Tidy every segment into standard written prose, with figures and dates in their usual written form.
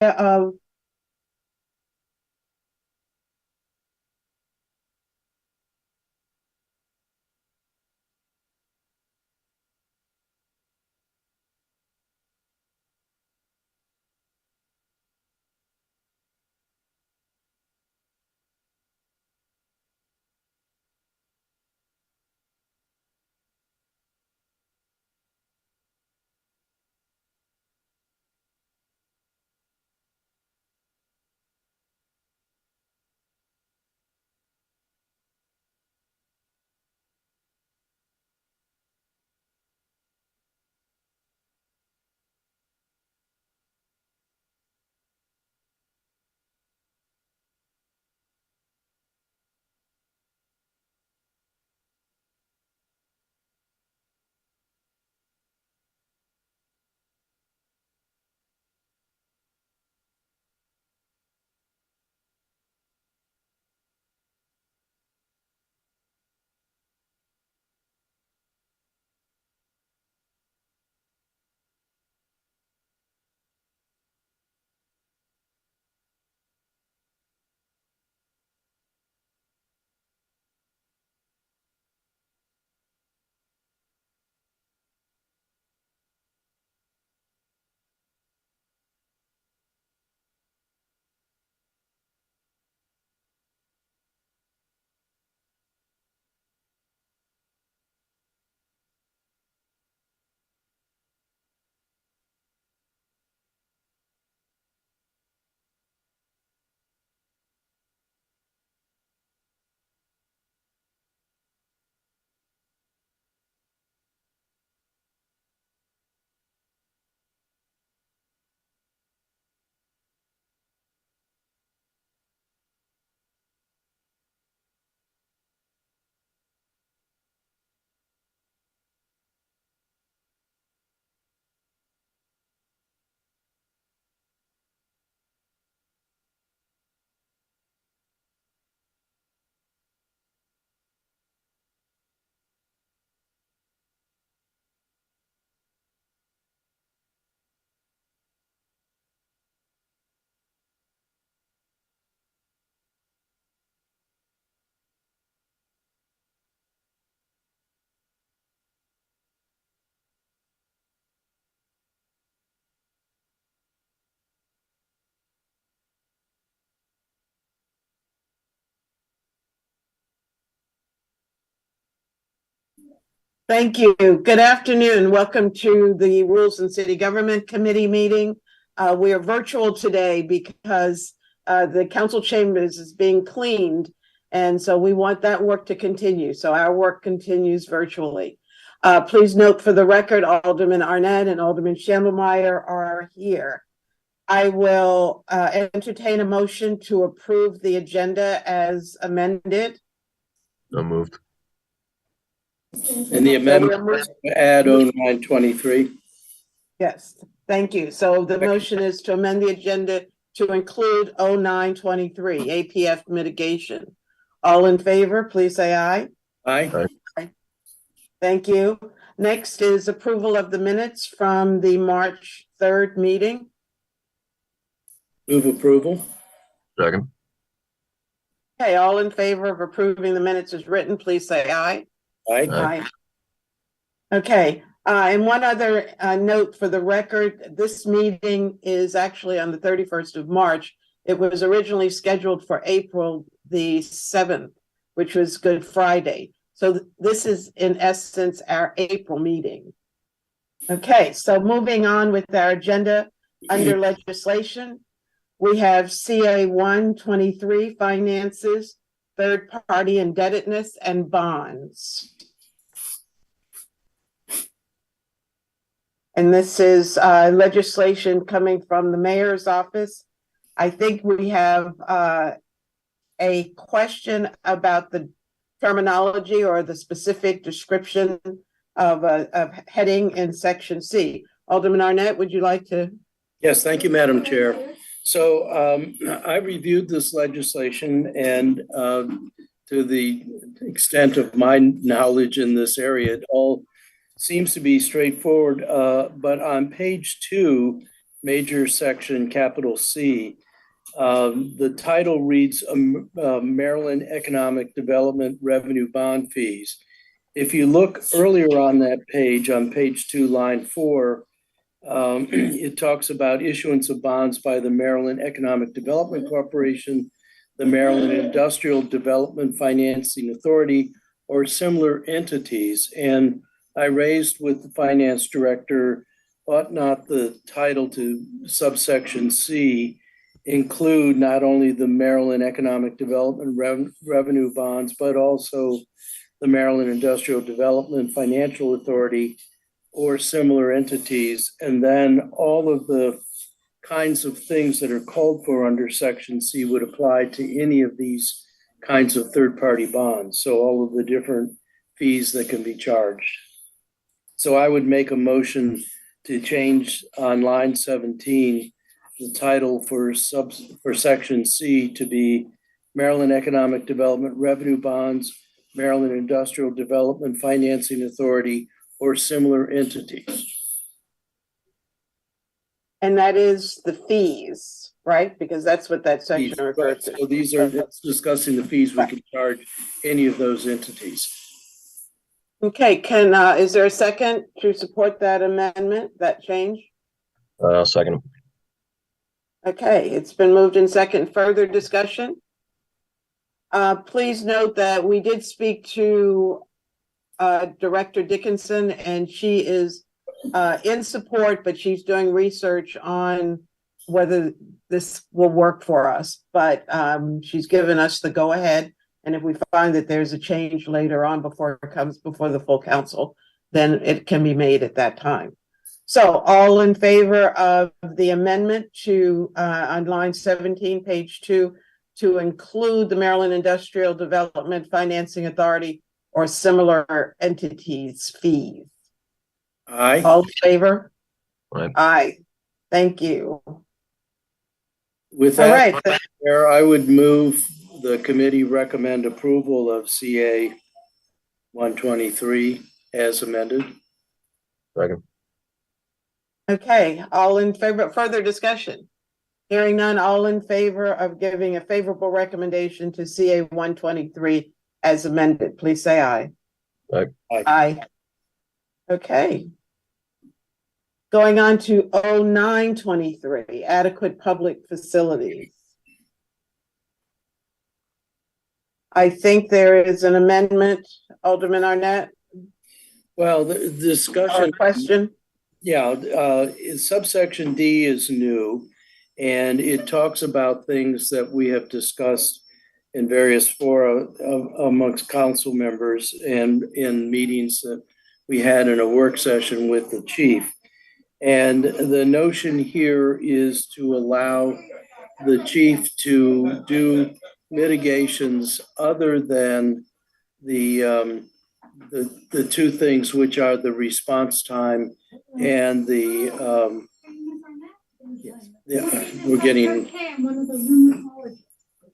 of Thank you. Good afternoon. Welcome to the Rules and City Government Committee meeting. We are virtual today because the council chambers is being cleaned, and so we want that work to continue. So our work continues virtually. Please note for the record, Alderman Arnett and Alderman Schandelmeyer are here. I will entertain a motion to approve the agenda as amended. So moved. And the amendment to add 0923. Yes, thank you. So the motion is to amend the agenda to include 0923, APF mitigation. All in favor, please say aye. Aye. Aye. Thank you. Next is approval of the minutes from the March 3rd meeting. Move approval. Second. Okay, all in favor of approving the minutes as written, please say aye. Aye. Aye. Okay, and one other note for the record, this meeting is actually on the 31st of March. It was originally scheduled for April the 7th, which was Good Friday. So this is in essence our April meeting. Okay, so moving on with our agenda under legislation, we have CA 123 finances, third party indebtedness and bonds. And this is legislation coming from the mayor's office. I think we have a question about the terminology or the specific description of heading in section C. Alderman Arnett, would you like to? Yes, thank you, Madam Chair. So I reviewed this legislation, and to the extent of my knowledge in this area, it all seems to be straightforward, but on page 2, major section, capital C. The title reads Maryland Economic Development Revenue Bond Fees. If you look earlier on that page, on page 2, line 4, it talks about issuance of bonds by the Maryland Economic Development Corporation, the Maryland Industrial Development Financing Authority, or similar entities. And I raised with the finance director, ought not the title to subsection C include not only the Maryland Economic Development Revenue Bonds, but also the Maryland Industrial Development Financial Authority or similar entities, and then all of the kinds of things that are called for under section C would apply to any of these kinds of third-party bonds. So all of the different fees that can be charged. So I would make a motion to change on line 17, the title for section C to be Maryland Economic Development Revenue Bonds, Maryland Industrial Development Financing Authority, or similar entities. And that is the fees, right? Because that's what that section Fees, refers right. to. So these are, it's discussing the fees we can charge any of those entities. Okay, is there a second to support that amendment, that change? Second. Okay, it's been moved in second. Further discussion? Please note that we did speak to Director Dickinson, and she is in support, but she's doing research on whether this will work for us. But she's given us the go-ahead, and if we find that there's a change later on before it comes before the full council, then it can be made at that time. So all in favor of the amendment to on line 17, page 2, to include the Maryland Industrial Development Financing Authority or similar entities fees? Aye. All in favor? Aye. Aye. Thank you. With All that, right. Mayor, I would move the committee recommend approval of CA 123 as amended. Second. Okay, all in favor, further discussion? Hearing none, all in favor of giving a favorable recommendation to CA 123 as amended, please say aye. Aye. Aye. Aye. Okay. Going on to 0923, adequate public facilities. I think there is an amendment, Alderman Arnett, Well, the or discussion. question. Yeah, subsection D is new, and it talks about things that we have discussed in various fora amongst council members and in meetings that we had in a work session with the chief. And the notion here is to allow the chief to do mitigations other than the two things, which are the response time and the we're getting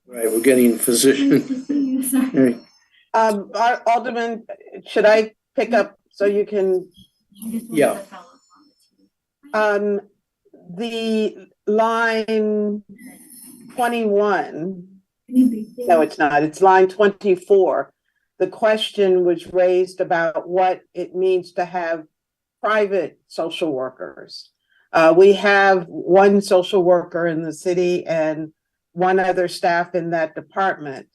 right. We're getting physician. Alderman, should I pick up so you can? Yeah. The line 21. No, it's not. It's line 24. The question was raised about what it means to have private social workers. We have one social worker in the city and one other staff in that department,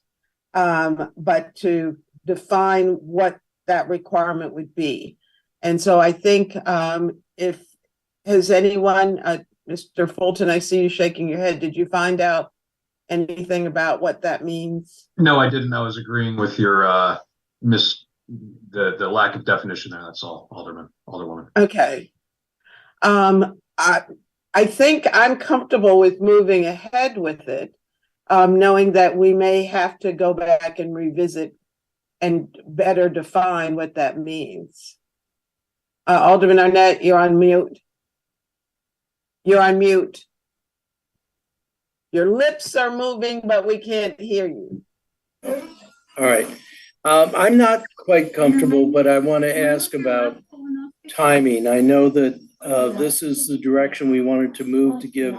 but to define what that requirement would be. And so I think if has anyone, Mr. Fulton, I see you shaking your head. Did you find out anything about what that means? No, I didn't. I was agreeing with your the lack of definition there. That's all, Alderwoman. Okay. I think I'm comfortable with moving ahead with it, knowing that we may have to go back and revisit and better define what that means. Alderman Arnett, you're on mute. You're on mute. Your lips are moving, but we can't hear you. All right. I'm not quite comfortable, but I want to ask about timing. I know that this is the direction we wanted to move to give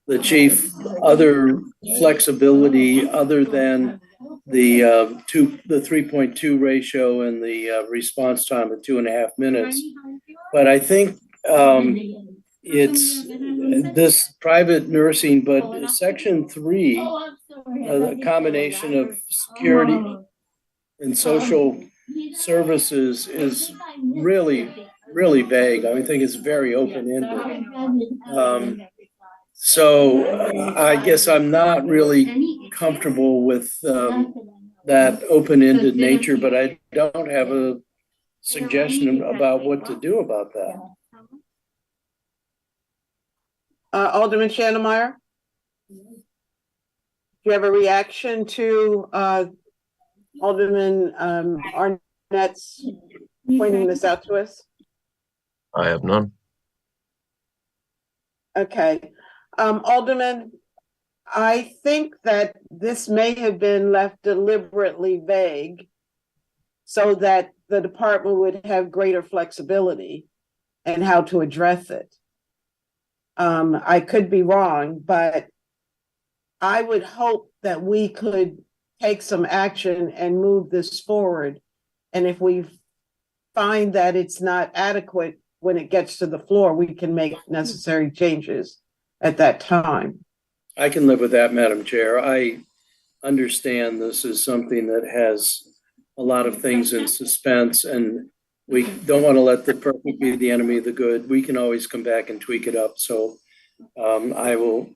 the chief other flexibility other than the 3.2 ratio and the response time of 2.5 minutes. But I think it's this private nursing, but section 3, the combination of security and social services is really vague. I think it's very open-ended. So I guess I'm not really comfortable with that open-ended nature, but I don't have a suggestion about what to do about that. Alderman Schannemeyer? Do you have a reaction to Alderman Arnett's pointing this out to us? I have none. Okay. Alderman, I think that this may have been left deliberately vague so that the department would have greater flexibility in how to address it. I could be wrong, but I would hope that we could take some action and move this forward. And if we find that it's not adequate when it gets to the floor, we can make necessary changes at that time. I can live with that, Madam Chair. I understand this is something that has a lot of things in suspense, and we don't want to let the perfect be the enemy of the good. We can always come back and tweak it up. So I will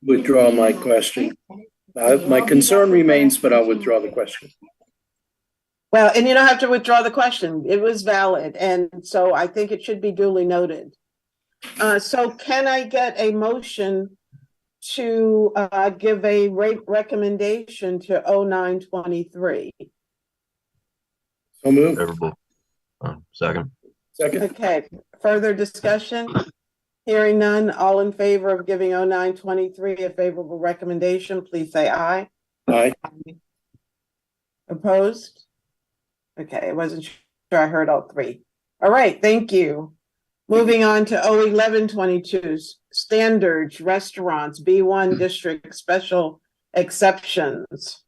withdraw my question. My concern remains, but I'll withdraw the question. Well, and you don't have to withdraw the question. It was valid. And so I think it should be duly noted. So can I get a motion to give a recommendation to 0923? So moved. Favorable. Second. Second. Okay, further discussion? Hearing none, all in favor of giving 0923 a favorable recommendation, please say aye. Aye. Opposed? Okay, I wasn't sure I heard all three. All right, thank you. Moving on to 01122, standards, restaurants, B1 district special exceptions.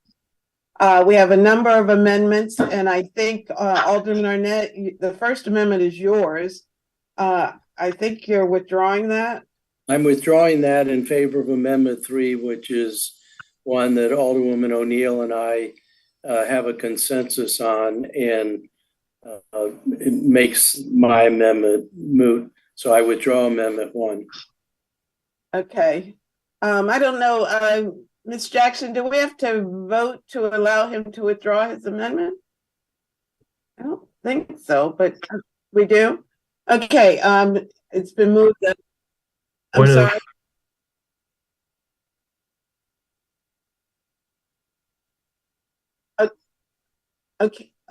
We have a number of amendments, and I think Alderman Arnett, the first amendment is yours. I think you're withdrawing that. I'm withdrawing that in favor of Amendment 3, which is one that Alderwoman O'Neill and I have a consensus on, and it makes my amendment moot. So I withdraw Amendment 1. Okay. I don't know, Ms. Jackson, do we have to vote to allow him to withdraw his amendment? I don't think so, but we do. Okay, it's been moved. I'm sorry.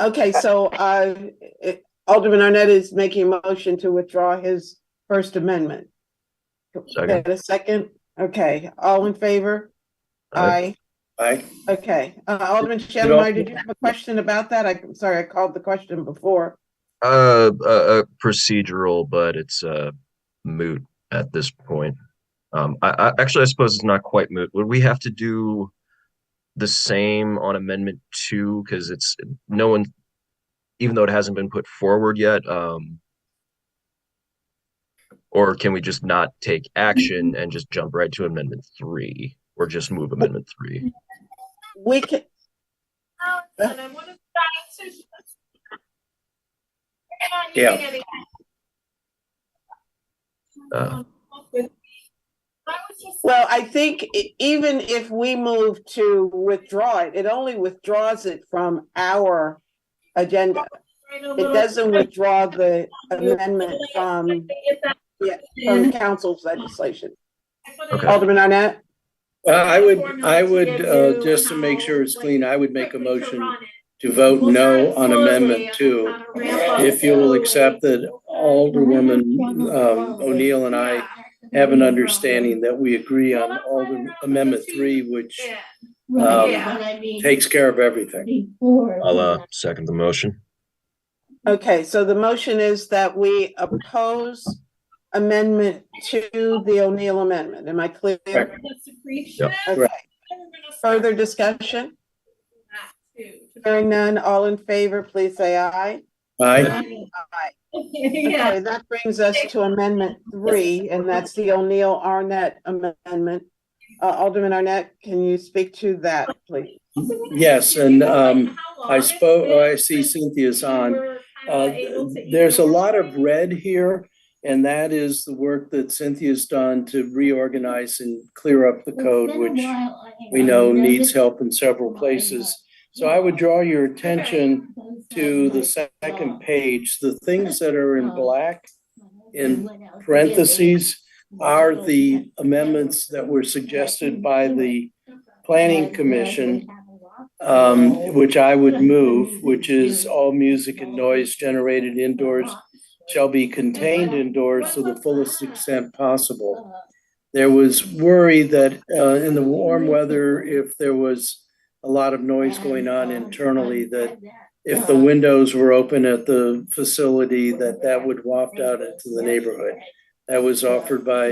Okay, so Alderman Arnett is making a motion to withdraw his First Amendment. Second. A second? Okay, all in favor? Aye. Aye. Okay, Alderman Schannemeyer, did you have a question about that? I'm sorry, I called the question before. Procedural, but it's moot at this point. I actually, I suppose it's not quite moot. Would we have to do the same on Amendment 2? Because it's no one, even though it hasn't been put forward yet. Or can we just not take action and just jump right to Amendment 3, or just move Amendment 3? We can. Yeah. Well, I think even if we move to withdraw it, it only withdraws it from our agenda. It doesn't withdraw the amendment from council's legislation. Okay. Alderman Arnett? I would just to make sure it's clean, I would make a motion to vote no on Amendment 2. If you will accept that Alderwoman O'Neill and I have an understanding that we agree on Amendment 3, which takes care of everything. I'll second the motion. Okay, so the motion is that we oppose amendment to the O'Neill amendment. Am I clear? Correct. Yep. Okay. Further discussion? Hearing none, all in favor, please say aye. Aye. Aye. Okay, that brings us to Amendment 3, and that's the O'Neill Arnett amendment. Alderman Arnett, can you speak to that, please? Yes, and I see Cynthia's on. There's a lot of red here, and that is the work that Cynthia's done to reorganize and clear up the code, which we know needs help in several places. So I would draw your attention to the second page. The things that are in black in parentheses are the amendments that were suggested by the Planning Commission, which I would move, which is all music and noise generated indoors shall be contained indoors to the fullest extent possible. There was worry that in the warm weather, if there was a lot of noise going on internally, that if the windows were open at the facility, that would waft out into the neighborhood. That was offered by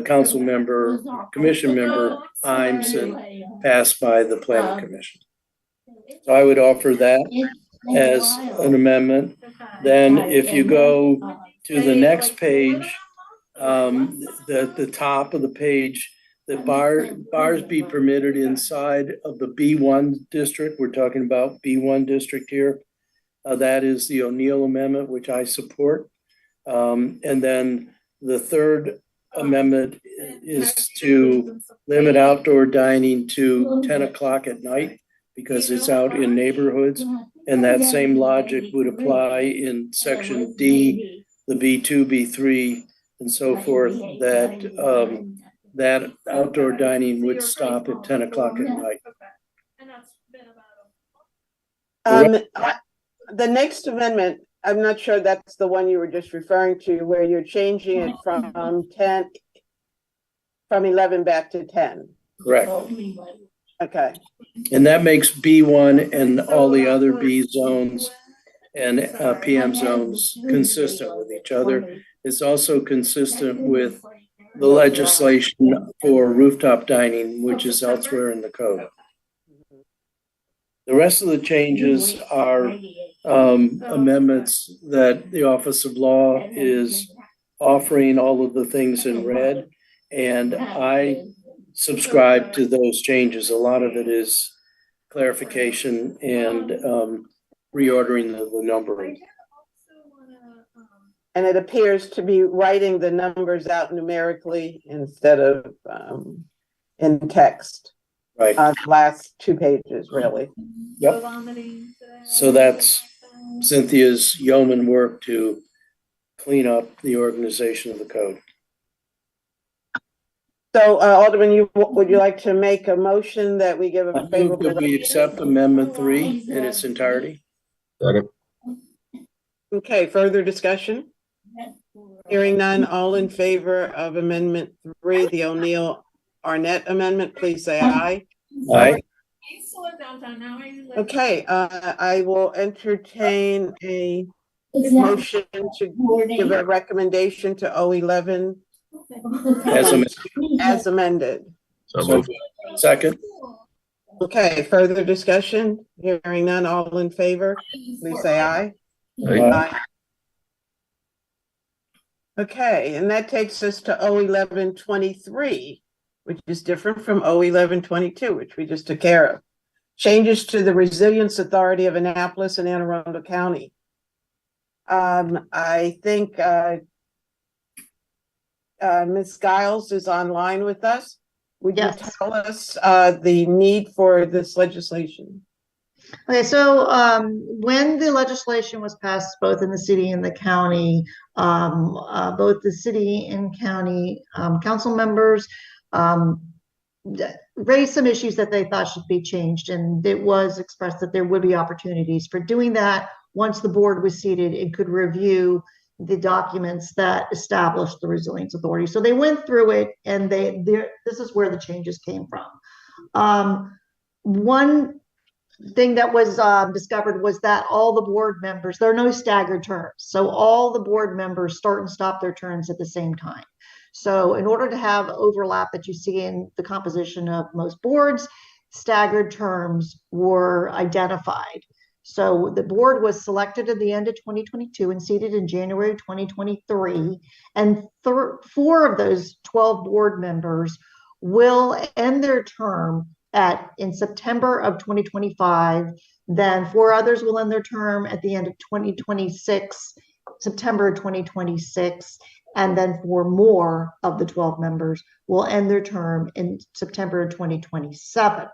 council member, commission member Imes, and passed by the planning commission. So I would offer that as an amendment. Then if you go to the next page, the top of the page, that bars be permitted inside of the B1 district. We're talking about B1 district here. That is the O'Neill amendment, which I support. And then the third amendment is to limit outdoor dining to 10 o'clock at night because it's out in neighborhoods. And that same logic would apply in section D, the B2, B3, and so forth, that outdoor dining would stop at 10 o'clock at night. The next amendment, I'm not sure that's the one you were just referring to, where you're changing it from 11 back to 10. Correct. Okay. And that makes B1 and all the other B zones and PM zones consistent with each other. It's also consistent with the legislation for rooftop dining, which is elsewhere in the code. The rest of the changes are amendments that the Office of Law is offering, all of the things in red, and I subscribe to those changes. A lot of it is clarification and reordering the numbering. And it appears to be writing the numbers out numerically instead of in text. Right. Last 2 pages, really. Yep. So that's Cynthia's yeoman work to clean up the organization of the code. So, Alderman, would you like to make a motion that we give a favorable? That we accept Amendment 3 in its entirety. Second. Okay, further discussion? Hearing none, all in favor of Amendment 3, the O'Neill Arnett amendment, please say aye. Aye. Okay, I will entertain a motion to give a recommendation to O11 as amended. So moved. Second. Okay, further discussion? Hearing none, all in favor, please say aye. Aye. Okay, and that takes us to O1123, which is different from O1122, which we just took care of. Changes to the Resilience Authority of Annapolis and Anne Arundel County. I think Ms. Giles is online with us. Would you tell us the need for this legislation? Okay, so when the legislation was passed, both in the city and the county, both the city and county council members raised some issues that they thought should be changed, and it was expressed that there would be opportunities for doing that once the board was seated and could review the documents that established the Resilience Authority. So they went through it, and this is where the changes came from. One thing that was discovered was that all the board members, there are no staggered terms. So all the board members start and stop their terms at the same time. So in order to have overlap that you see in the composition of most boards, staggered terms were identified. So the board was selected at the end of 2022 and seated in January 2023. And 4 of those 12 board members will end their term in September of 2025. Then 4 others will end their term at the end of 2026, September 2026. And then 4 more of the 12 members will end their term in September 2027.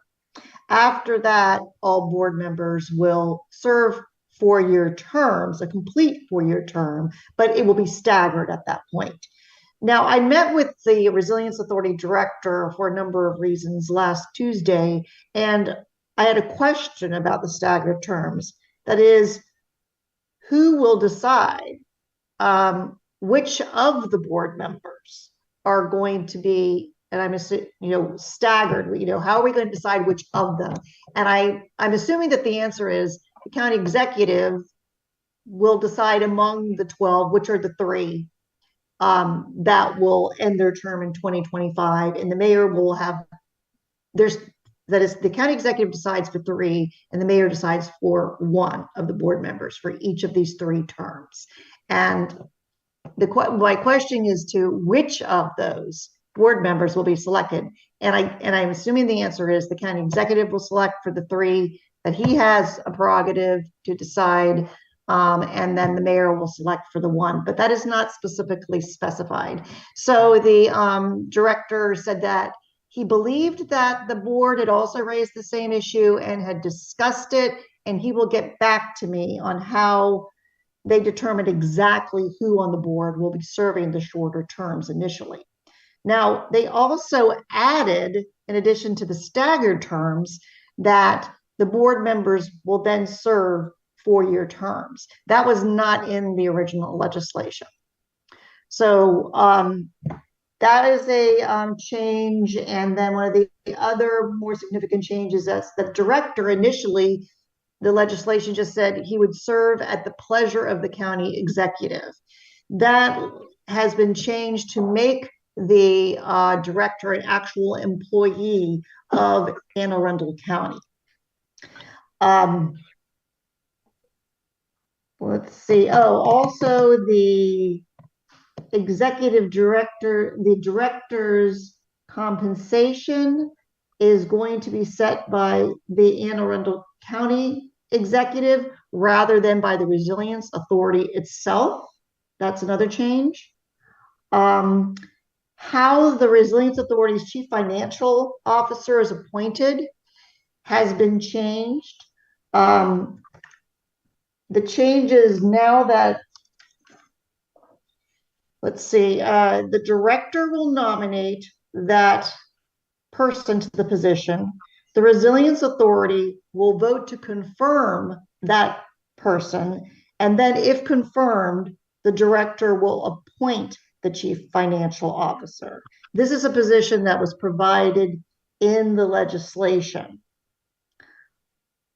After that, all board members will serve 4-year terms, a complete 4-year term, but it will be staggered at that point. Now, I met with the Resilience Authority director for a number of reasons last Tuesday, and I had a question about the staggered terms. That is, who will decide which of the board members are going to be, and I'm assuming, staggered, how are we going to decide which of them? And I'm assuming that the answer is the county executive will decide among the 12, which are the 3 that will end their term in 2025, and the mayor will have, that is, the county executive decides for 3, and the mayor decides for 1 of the board members for each of these 3 terms. And my question is to which of those board members will be selected, and I'm assuming the answer is the county executive will select for the 3 that he has a prerogative to decide. And then the mayor will select for the 1, but that is not specifically specified. So the director said that he believed that the board had also raised the same issue and had discussed it, and he will get back to me on how they determined exactly who on the board will be serving the shorter terms initially. Now, they also added, in addition to the staggered terms, that the board members will then serve 4-year terms. That was not in the original legislation. So that is a change. And then one of the other more significant changes is the director initially, the legislation just said he would serve at the pleasure of the county executive. That has been changed to make the director an actual employee of Anne Arundel County. Let's see. Oh, also the executive director, the director's compensation is going to be set by the Anne Arundel County executive rather than by the Resilience Authority itself. That's another change. How the Resilience Authority's chief financial officer is appointed has been changed. The changes now that, let's see, the director will nominate that person to the position. The Resilience Authority will vote to confirm that person. And then if confirmed, the director will appoint the chief financial officer. This is a position that was provided in the legislation,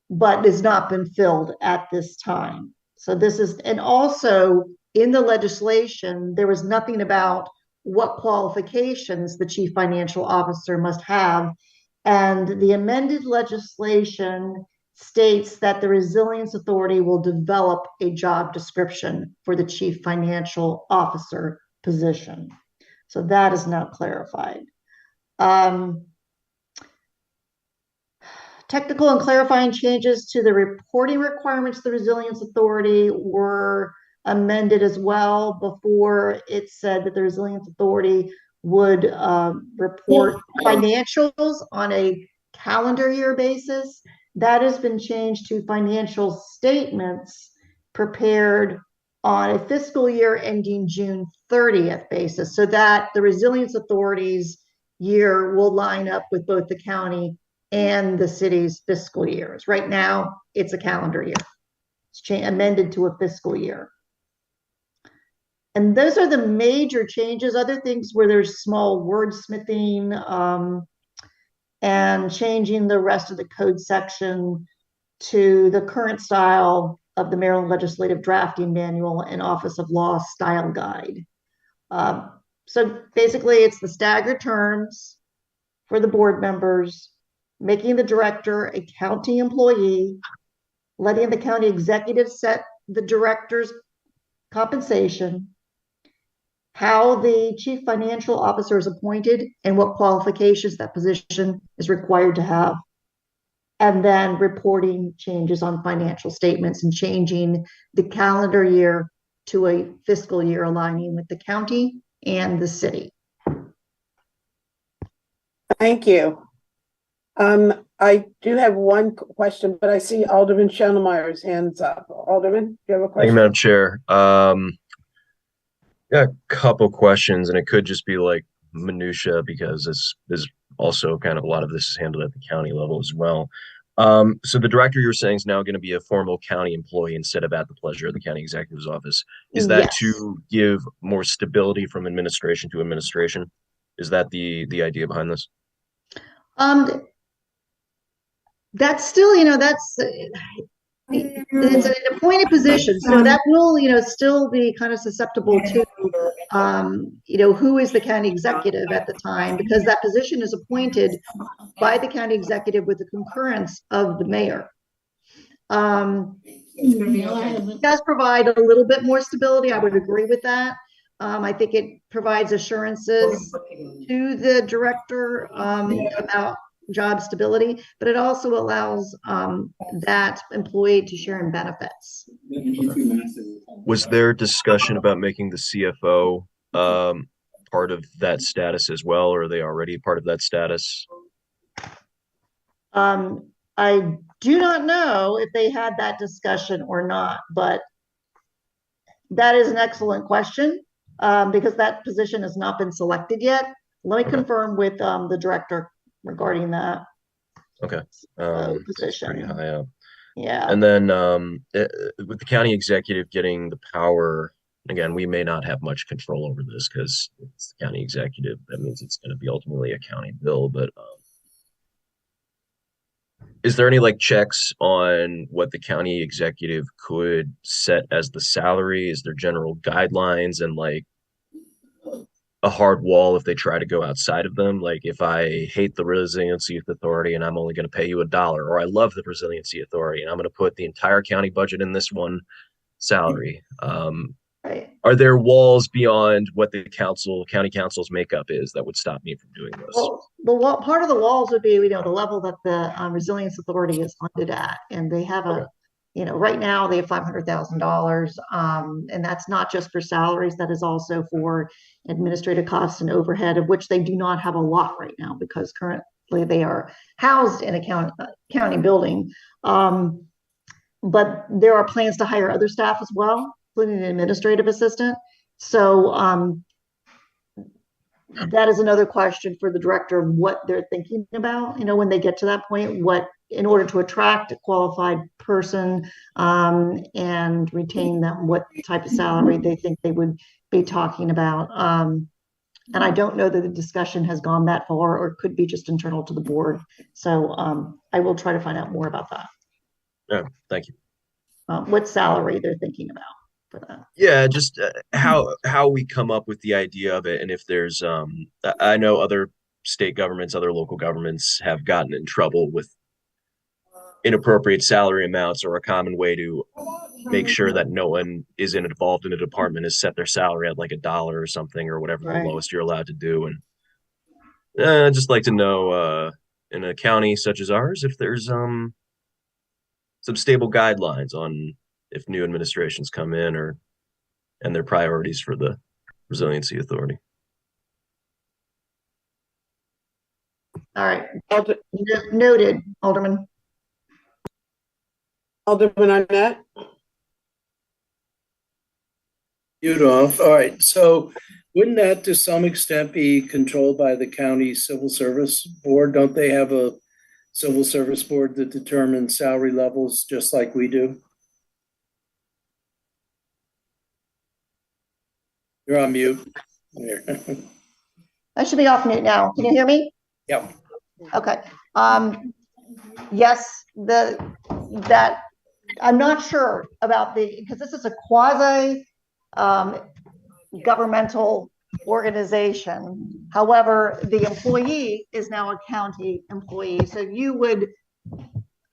but has not been filled at this time. So this is, and also in the legislation, there was nothing about what qualifications the chief financial officer must have. And the amended legislation states that the Resilience Authority will develop a job description for the chief financial officer position. So that is now clarified. Technical and clarifying changes to the reporting requirements of the Resilience Authority were amended as well. Before, it said that the Resilience Authority would report financials on a calendar year basis. That has been changed to financial statements prepared on a fiscal year ending June 30th basis, so that the Resilience Authority's year will line up with both the county and the city's fiscal years. Right now, it's a calendar year. It's amended to a fiscal year. And those are the major changes. Other things where there's small wordsmithing and changing the rest of the code section to the current style of the Maryland Legislative Drafting Manual and Office of Law Style Guide. So basically, it's the staggered terms for the board members, making the director a county employee, letting the county executive set the director's compensation, how the chief financial officer is appointed, and what qualifications that position is required to have, and then reporting changes on financial statements and changing the calendar year to a fiscal year aligning with the county and the city. Thank you. I do have one question, but I see Alderman Schnellmeyer's hands up. Alderman, do you have a Thank you, question? Madam Chair. Yeah, a couple questions, and it could just be like minutia because this is also kind of a lot of this is handled at the county level as well. So the director you're saying is now going to be a formal county employee instead of at the pleasure of the county executive's office. Is that Yes. to give more stability from administration to administration? Is that the idea behind this? That's still, it's an appointed position, so that will, still be kind of susceptible to, who is the county executive at the time, because that position is appointed by the county executive with the concurrence of the mayor. It does provide a little bit more stability. I would agree with that. I think it provides assurances to the director about job stability, but it also allows that employee to share in benefits. Was there discussion about making the CFO part of that status as well, or are they already part of that status? I do not know if they had that discussion or not, but that is an excellent question because that position has not been selected yet. Let me confirm with the director regarding that. Okay. Position. Pretty high up. Yeah. And then with the county executive getting the power, again, we may not have much control over this because it's the county executive. That means it's going to be ultimately a county bill. But is there any like checks on what the county executive could set as the salary? Is there general guidelines and like a hard wall if they try to go outside of them? Like if I hate the Resiliency Authority and I'm only going to pay you $1, or I love the Resiliency Authority and I'm going to put the entire county budget in this one salary. Right. Are there walls beyond what the county council's makeup is that would stop me from doing this? Well, part of the walls would be, the level that the Resilience Authority is funded at, and they have right now they have $500,000, and that's not just for salaries. That is also for administrative costs and overhead, of which they do not have a lot right now because currently they are housed in a county building. But there are plans to hire other staff as well, including an administrative assistant. So that is another question for the director of what they're thinking about, when they get to that point, in order to attract a qualified person and retain them, what type of salary they think they would be talking about. And I don't know that the discussion has gone that far or could be just internal to the board. So I will try to find out more about that. Yeah, thank you. What salary they're thinking about for that. Yeah, just how we come up with the idea of it, and if there's I know other state governments, other local governments have gotten in trouble with inappropriate salary amounts, or a common way to make sure that no one isn't involved in a department is set their salary at like $1 or something, or whatever the lowest you're allowed to do. And I'd just like to know in a county such as ours if there's some stable guidelines on if new administrations come in and their priorities for the Resiliency Authority. All right. Noted, Alderman. Alderman Arnett? All right. So wouldn't that to some extent be controlled by the county civil service board? Don't they have a civil service board that determines salary levels just like we do? You're on mute. I should be off mute now. Can you hear me? Yeah. Okay. Yes, the that I'm not sure about because this is a quasi governmental organization. However, the employee is now a county employee. So you would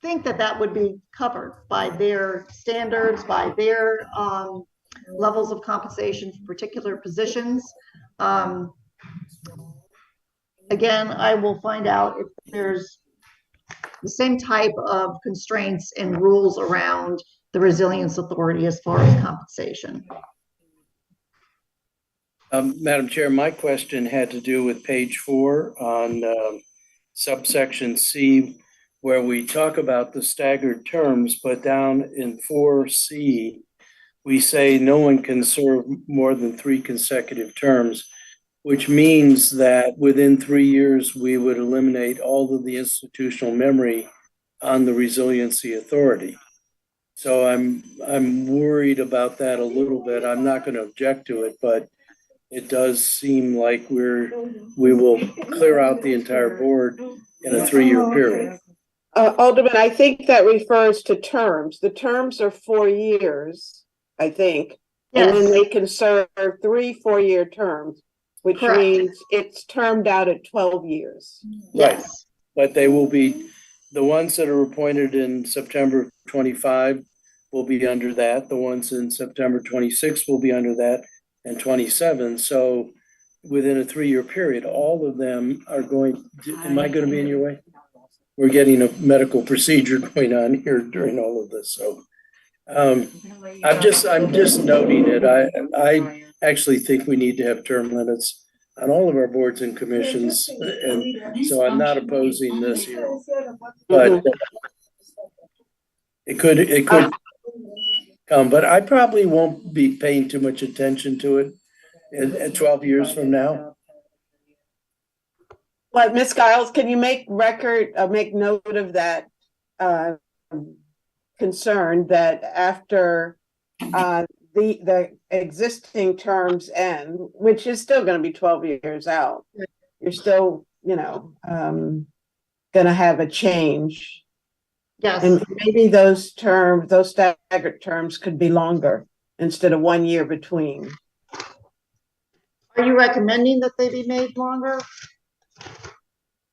think that that would be covered by their standards, by their levels of compensation for particular positions. Again, I will find out if there's the same type of constraints and rules around the Resilience Authority as far as compensation. Madam Chair, my question had to do with page 4 on subsection C, where we talk about the staggered terms, but down in 4C, we say no one can serve more than 3 consecutive terms, which means that within 3 years, we would eliminate all of the institutional memory on the Resiliency Authority. So I'm worried about that a little bit. I'm not going to object to it, but it does seem like we will clear out the entire board in a 3-year period. Alderman, I think that refers to terms. The terms are 4 years, I think. Yes. And then they can serve 3 4-year terms, which Correct. means it's termed out at 12 years. Right. Yes. But they will be, the ones that are appointed in September 25 will be under that. The ones in September 26 will be under that, and 27. So within a 3-year period, all of them are going, am I going to be in your way? We're getting a medical procedure going on here during all of this. So I'm just noting it. I actually think we need to have term limits on all of our boards and commissions. And so I'm not opposing this here, but it could come, but I probably won't be paying too much attention to it at 12 years from now. Well, Ms. Giles, can you make note of that concern that after the existing terms end, which is still going to be 12 years out, you're still, going to have a change. Yes. And maybe those staggered terms could be longer instead of 1 year between. Are you recommending that they be made longer?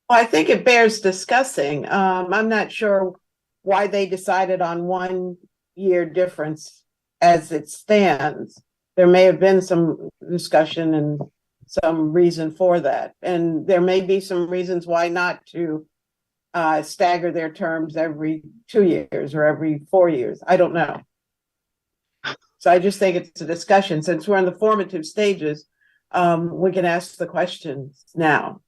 Well, I think it bears discussing. I'm not sure why they decided on 1 year difference as it stands. There may have been some discussion and some reason for that. And there may be some reasons why not to stagger their terms every 2 years or every 4 years. I don't know. So I just think it's a discussion. Since we're in the formative stages, we can ask the questions now.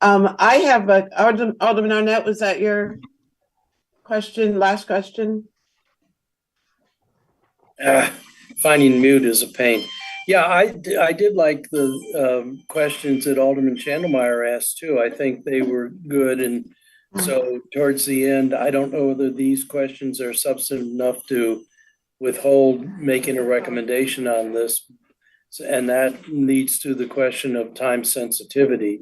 I have Alderman Arnett, was that your question, last question? Finding mute is a pain. Yeah, I did like the questions that Alderman Chandelmeyer asked too. I think they were good. And so towards the end, I don't know whether these questions are substantive enough to withhold making a recommendation on this. And that leads to the question of time sensitivity.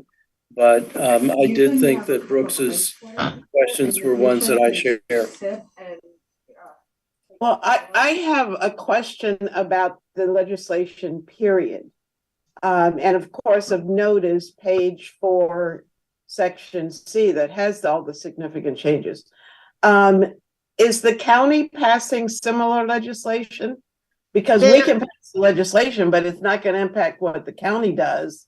But I did think that Brooks's questions were ones that I share. Well, I have a question about the legislation period. And of course, of note is page 4, section C, that has all the significant changes. Is the county passing similar legislation? Because we can pass legislation, but it's not going to impact what the county does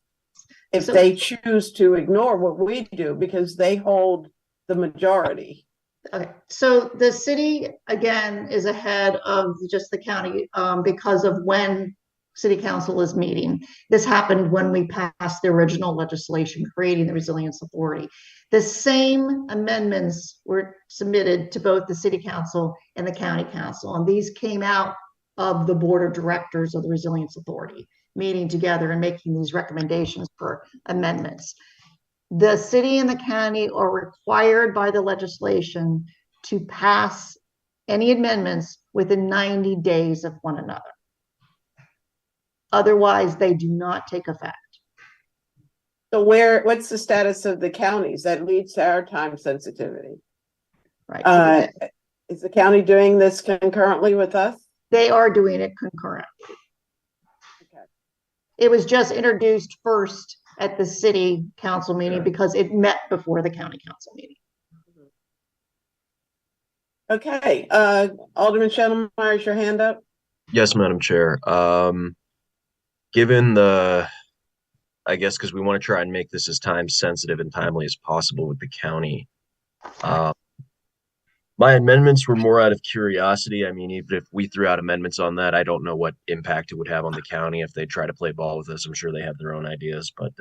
if they choose to ignore what we do, because they hold the majority. Okay, so the city, again, is ahead of just the county because of when city council is meeting. This happened when we passed the original legislation creating the Resilience Authority. The same amendments were submitted to both the city council and the county council, and these came out of the board of directors of the Resilience Authority, meeting together and making these recommendations for amendments. The city and the county are required by the legislation to pass any amendments within 90 days of one another. Otherwise, they do not take effect. So what's the status of the counties that leads to our time sensitivity? Right. So Is the county doing this concurrently with us? they are doing it concurrent. Okay. It was just introduced first at the city council meeting because it met before the county council meeting. Okay, Alderman Schnellmeyer, is your hand up? Yes, Madam Chair. Given the, I guess, because we want to try and make this as time sensitive and timely as possible with the county. My amendments were more out of curiosity. I mean, even if we threw out amendments on that, I don't know what impact it would have on the county if they try to play ball with us. I'm sure they have their own ideas, but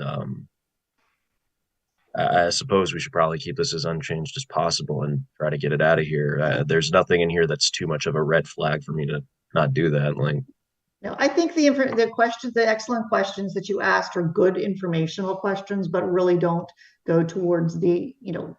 I suppose we should probably keep this as unchanged as possible and try to get it out of here. There's nothing in here that's too much of a red flag for me to not do that. Like, No, I think the questions, the excellent questions that you asked are good informational questions, but really don't go towards the,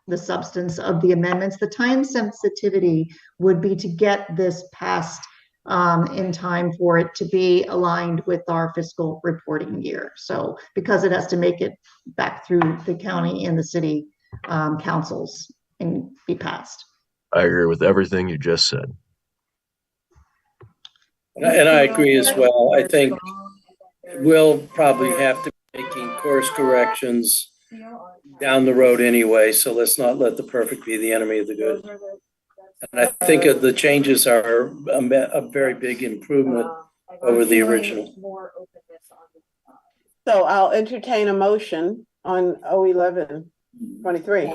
the substance of the amendments. The time sensitivity would be to get this passed in time for it to be aligned with our fiscal reporting year. So because it has to make it back through the county and the city councils and be passed. I agree with everything you just said. And I agree as well. I think we'll probably have to be making course corrections down the road anyway, so let's not let the perfect be the enemy of the good. And I think the changes are a very big improvement over the original. So I'll entertain a motion on 011-23.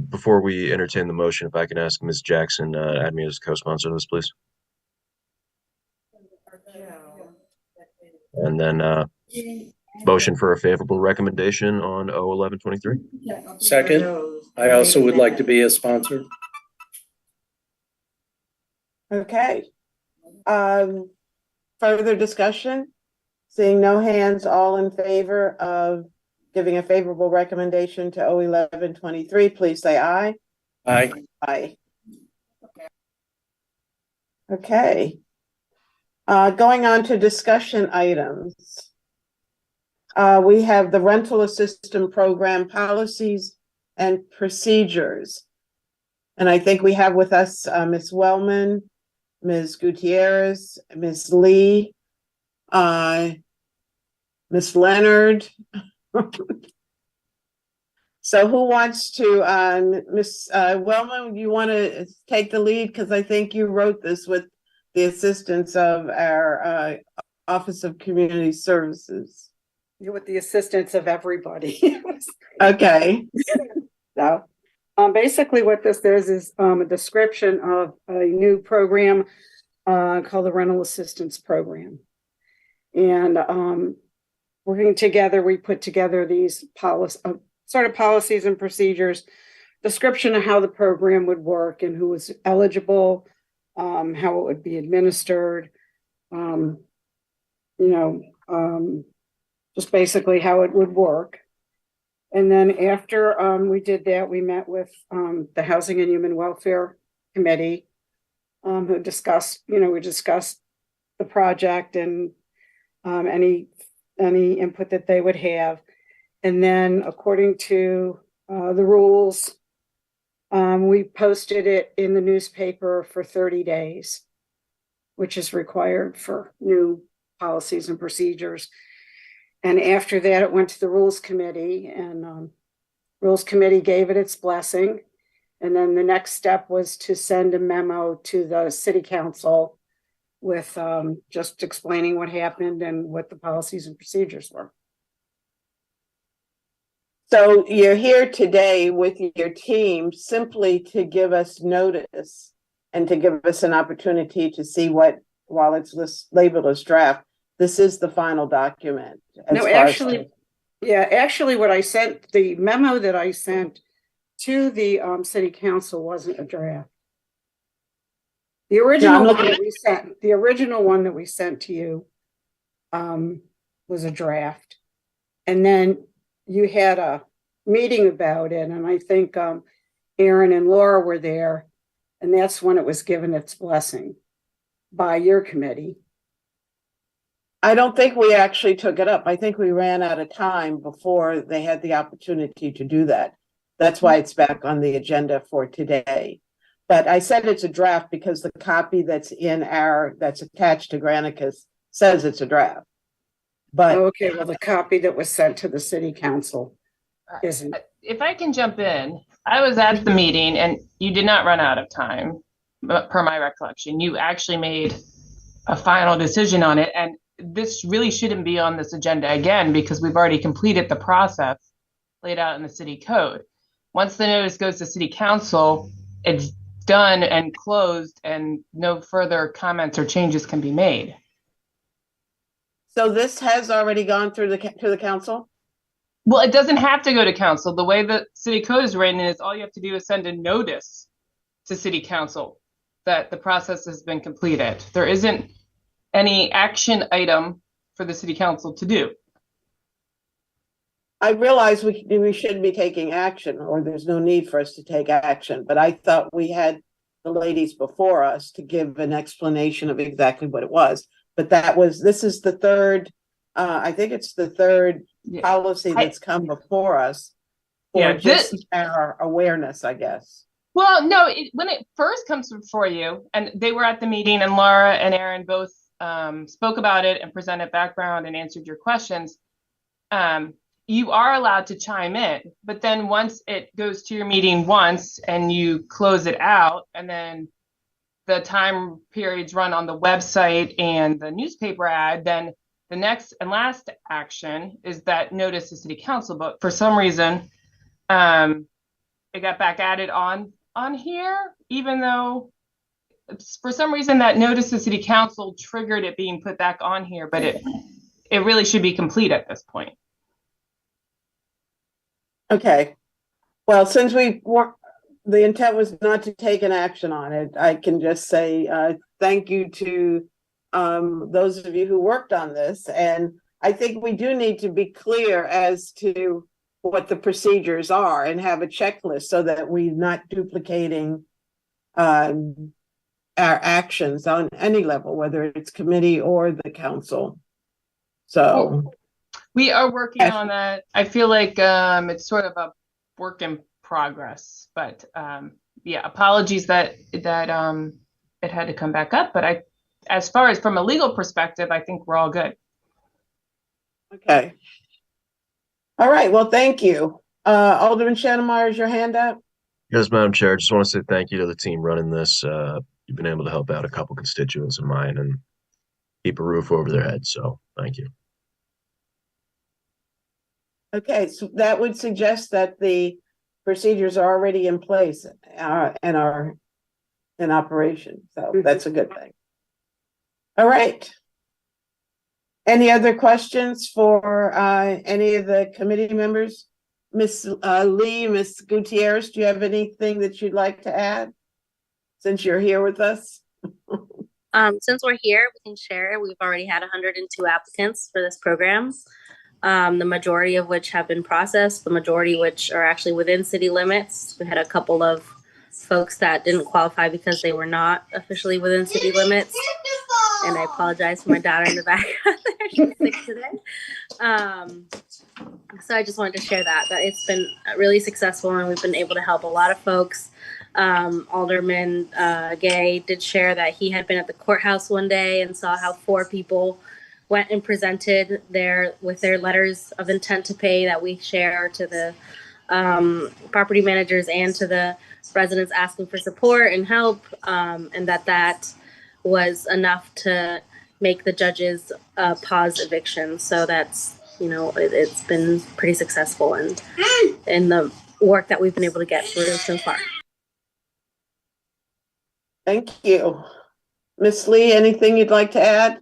Before we entertain the motion, if I can ask Ms. Jackson, add me as co-sponsor of this, please. And then motion for a favorable recommendation on 011-23. Second, I also would like to be a sponsor. Okay. Further discussion? Seeing no hands, all in favor of giving a favorable recommendation to 011-23, please say aye. Aye. Aye. Okay. Going on to discussion items. We have the rental assistance program policies and procedures. And I think we have with us Ms. Wellman, Ms. Gutierrez, Ms. Lee, Ms. Leonard. So who wants to, Ms. Wellman, you want to take the lead? Because I think you wrote this with the assistance of our Office of Community Services. With the assistance of everybody. Okay. So, basically what this is a description of a new program called the Rental Assistance Program. And working together, we put together these policies and procedures, description of how the program would work and who was eligible, how it would be administered, just basically how it would work. And then after we did that, we met with the Housing and Human Welfare Committee, who discussed, we discussed the project and any input that they would have. And then according to the rules, we posted it in the newspaper for 30 days, which is required for new policies and procedures. And after that, it went to the Rules Committee, and Rules Committee gave it its blessing. And then the next step was to send a memo to the City Council with just explaining what happened and what the policies and procedures were. So you're here today with your team simply to give us notice and to give us an opportunity to see what, while it's labeled as draft, this is the final document. No, actually, what I sent, the memo that I sent to the City Council wasn't a draft. The original one that we sent to you was a draft. And then you had a meeting about it, and I think Aaron and Laura were there, and that's when it was given its blessing by your committee. I don't think we actually took it up. I think we ran out of time before they had the opportunity to do that. That's why it's back on the agenda for today. But I said it's a draft because the copy that's that's attached to Granicus says it's a draft. But Okay, well, the copy that was sent to the city council isn't. If I can jump in, I was at the meeting and you did not run out of time, but per my recollection. You actually made a final decision on it, and this really shouldn't be on this agenda again because we've already completed the process laid out in the city code. Once the notice goes to city council, it's done and closed and no further comments or changes can be made. so this has already gone through to the council? Well, it doesn't have to go to council. The way the city code is written is all you have to do is send a notice to city council that the process has been completed. There isn't any action item for the city council to do. I realize we shouldn't be taking action, or there's no need for us to take action, but I thought we had the ladies before us to give an explanation of exactly what it was. But this is the third, I think it's the third policy that's come before us for just our awareness, I guess. Well, no, when it first comes before you, and they were at the meeting and Laura and Aaron both spoke about it and presented background and answered your questions. You are allowed to chime in, but then once it goes to your meeting once and you close it out, and then the time periods run on the website and the newspaper ad, then the next and last action is that notice to city council. But for some reason, it got back added on here, even though for some reason that notice to city council triggered it being put back on here, but it really should be complete at this point. Okay. Well, since the intent was not to take an action on it, I can just say thank you to those of you who worked on this. And I think we do need to be clear as to what the procedures are and have a checklist so that we're not duplicating our actions on any level, whether it's committee or the council. So we are working on that. I feel like it's sort of a work in progress, but yeah, apologies that it had to come back up. But as far as from a legal perspective, I think we're all good. Okay. All right. Well, thank you. Alderman Shannemeyer, is your hand up? Yes, Madam Chair. I just want to say thank you to the team running this. You've been able to help out a couple constituents of mine and keep a roof over their heads. So thank you. Okay, so that would suggest that the procedures are already in place and are in operation. So that's a good thing. All right. Any other questions for any of the committee members? Miss Lee, Miss Gutierrez, do you have anything that you'd like to add since you're here with us? Since we're here, we can share. We've already had 102 applicants for this program. The majority of which have been processed, the majority which are actually within city limits. We had a couple of folks that didn't qualify because they were not officially within city limits. And I apologize for my daughter in the background there. She's sick today. So I just wanted to share that it's been really successful and we've been able to help a lot of folks. Alderman Gay did share that he had been at the courthouse one day and saw how 4 people went and presented with their letters of intent to pay that we share to the property managers and to the residents asking for support and help, and that was enough to make the judges pause eviction. So that's, it's been pretty successful in the work that we've been able to get through so far. Thank you. Miss Lee, anything you'd like to add?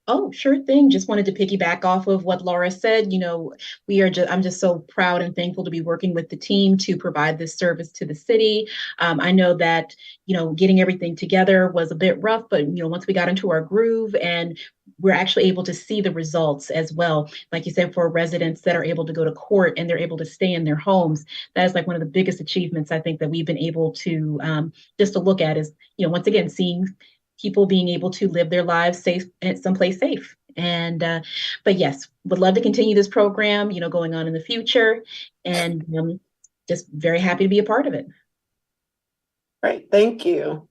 Oh, sure thing. Just wanted to piggyback off of what Laura said. I'm just so proud and thankful to be working with the team to provide this service to the city. I know that, getting everything together was a bit rough, but, once we got into our groove and we're actually able to see the results as well. Like you said, for residents that are able to go to court and they're able to stay in their homes, that is like one of the biggest achievements I think that we've been able to just to look at is, once again, seeing people being able to live their lives safe at someplace safe. And but yes, would love to continue this program, going on in the future, and just very happy to be a part of it. Great, thank you.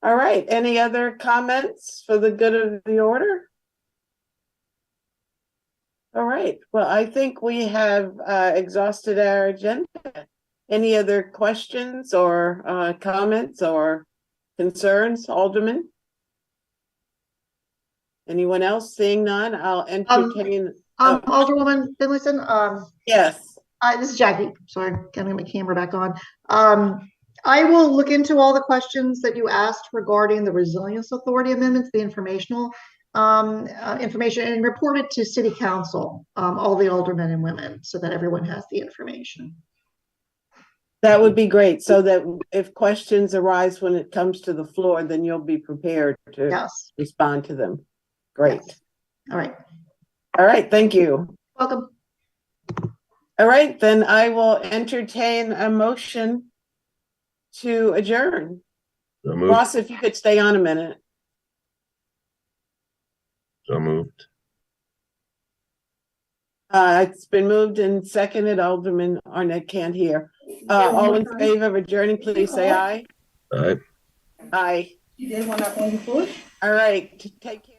All right, any other comments for the good of the order? All right, well, I think we have exhausted our agenda. Any other questions or comments or concerns, Alderman? Anyone else? Seeing none, I'll entertain. Alderwoman Finlayson, Yes. this is Jackie. Sorry, getting my camera back on. I will look into all the questions that you asked regarding the Resilience Authority amendments, the informational information, and report it to City Council, all the aldermen and women, so that everyone has the information. That would be great, so that if questions arise when it comes to the floor, then you'll be prepared to respond to them. Great. Yes. All right. All right, thank you. Welcome. All right, then I will entertain a motion to adjourn. So moved. Ross, if you could stay on a minute. So moved. It's been moved and seconded. Alderman Arnett can't hear. All in favor of adjourning, please say aye. Aye. Aye. You did want to on the floor? All right, take care.